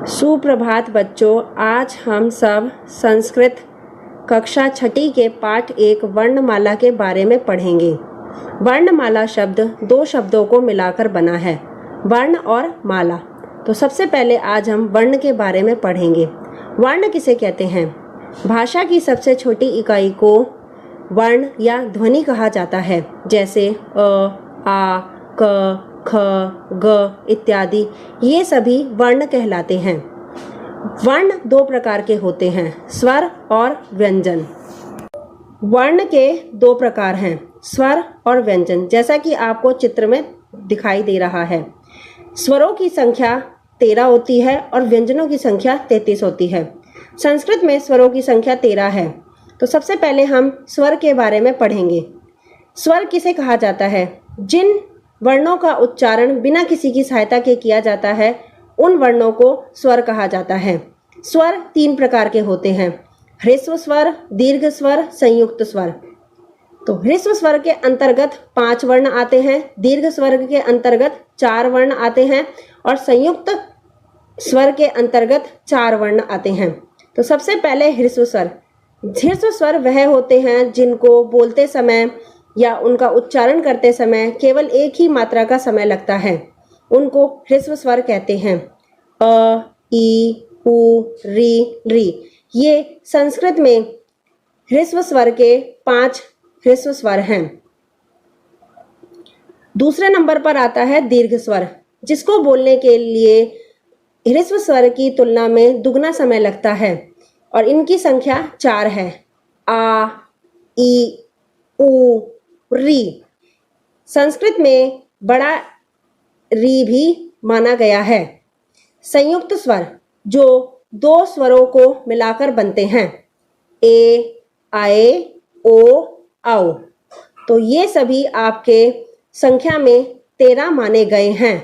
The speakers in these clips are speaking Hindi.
सुप्रभात बच्चों, आज हम सब संस्कृत कक्षा छठी के पाठ 1 वर्णमाला के बारे में पढ़ेंगे। वर्णमाला शब्द 2 शब्दों को मिलाकर बना है, वर्ण और माला। तो सबसे पहले आज हम वर्ण के बारे में पढ़ेंगे। वर्ण किसे कहते हैं? भाषा की सबसे छोटी इकाई को वर्ण या ध्वनि कहा जाता है, जैसे अ, आ, क, ख, ग इत्यादि। ये सभी वर्ण कहलाते हैं। वर्ण 2 प्रकार के होते हैं, स्वर और व्यंजन। वर्ण के 2 प्रकार हैं, स्वर और व्यंजन, जैसा कि आपको चित्र में दिखाई दे रहा है। स्वरों की संख्या 13 होती है और व्यंजनों की संख्या 33 होती है। संस्कृत में स्वरों की संख्या 13 है। तो सबसे पहले हम स्वर के बारे में पढ़ेंगे। स्वर किसे कहा जाता है? जिन वर्णों का उच्चारण बिना किसी की सहायता के किया जाता है, उन वर्णों को स्वर कहा जाता है। स्वर 3 प्रकार के होते हैं, ह्रस्व स्वर, दीर्घ स्वर, संयुक्त स्वर। तो ह्रस्व स्वर के अंतर्गत 5 वर्ण आते हैं, दीर्घ स्वर के अंतर्गत 4 वर्ण आते हैं और संयुक्त स्वर के अंतर्गत 4 वर्ण आते हैं। तो सबसे पहले ह्रस्व स्वर। ह्रस्व स्वर वह होते हैं जिनको बोलते समय या उनका उच्चारण करते समय केवल एक ही मात्रा का समय लगता है, उनको ह्रस्व स्वर कहते हैं। अ, ई, उ, री, री। ये संस्कृत में ह्रस्व स्वर के 5 ह्रस्व स्वर हैं। दूसरे नंबर पर आता है दीर्घ स्वर, जिसको बोलने के लिए ह्रस्व स्वर की तुलना में दुगना समय लगता है और इनकी संख्या 4 है। आ, ई, उ, री। संस्कृत में बड़ा री भी माना गया है। संयुक्त स्वर जो 2 स्वरों को मिलाकर बनते हैं, ए, आए, ओ, आओ। तो ये सभी आपके संख्या में 13 माने गए हैं।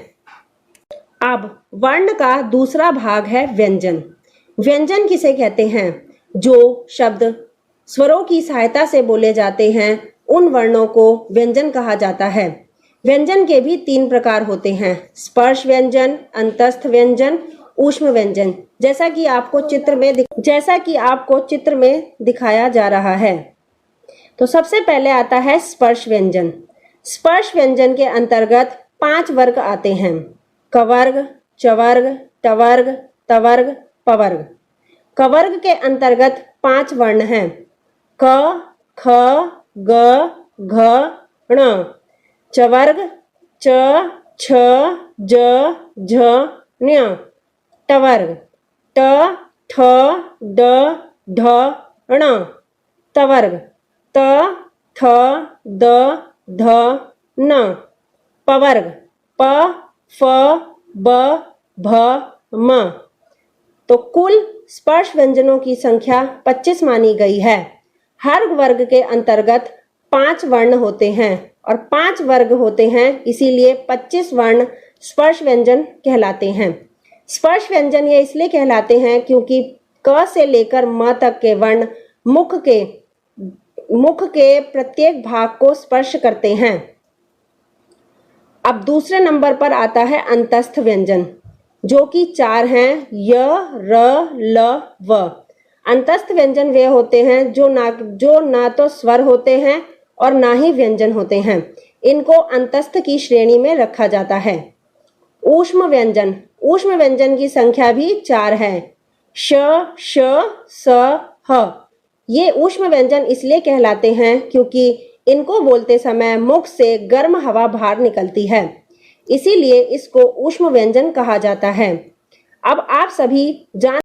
अब वर्ण का दूसरा भाग है व्यंजन। व्यंजन किसे कहते हैं? जो शब्द स्वरों की सहायता से बोले जाते हैं, उन वर्णों को व्यंजन कहा जाता है। व्यंजन के भी 3 प्रकार होते हैं, स्पर्श व्यंजन, अंतस्थ व्यंजन, ऊष्म व्यंजन, जैसा कि आपको चित्र में दिखाया जा रहा है। तो सबसे पहले आता है स्पर्श व्यंजन। स्पर्श व्यंजन के अंतर्गत 5 वर्ग आते हैं, कवर्ग, चवर्ग, टवर्ग, तवर्ग, पवर्ग। कवर्ग के अंतर्गत 5 वर्ण हैं, क, ख, ग, घ, ण। चवर्ग च, छ, ज, झ, ञ। टवर्ग ट, ठ, ड, ढ, ण। तवर्ग त, थ, द, ध, न। पवर्ग प, फ, ब, भ, म। तो कुल स्पर्श व्यंजनों की संख्या 25 मानी गई है। हर वर्ग के अंतर्गत 5 वर्ण होते हैं और 5 वर्ग होते हैं, इसीलिए 25 वर्ण स्पर्श व्यंजन कहलाते हैं। स्पर्श व्यंजन ये इसलिए कहलाते हैं क्योंकि क से लेकर म तक के वर्ण मुख के प्रत्येक भाग को स्पर्श करते हैं। अब दूसरे नंबर पर आता है अंतस्थ व्यंजन, जो कि 4 हैं, य, र, ल, व। अंतस्थ व्यंजन वे होते हैं जो ना तो स्वर होते हैं और ना ही व्यंजन होते हैं। इनको अंतस्थ की श्रेणी में रखा जाता है। ऊष्म व्यंजन। ऊष्म व्यंजन की संख्या भी 4 है, श, श, स, ह। ये ऊष्म व्यंजन इसलिए कहलाते हैं क्योंकि इनको बोलते समय मुख से गर्म हवा बाहर निकलती है, इसीलिए इसको ऊष्म व्यंजन कहा जाता है। अब आप सभी जान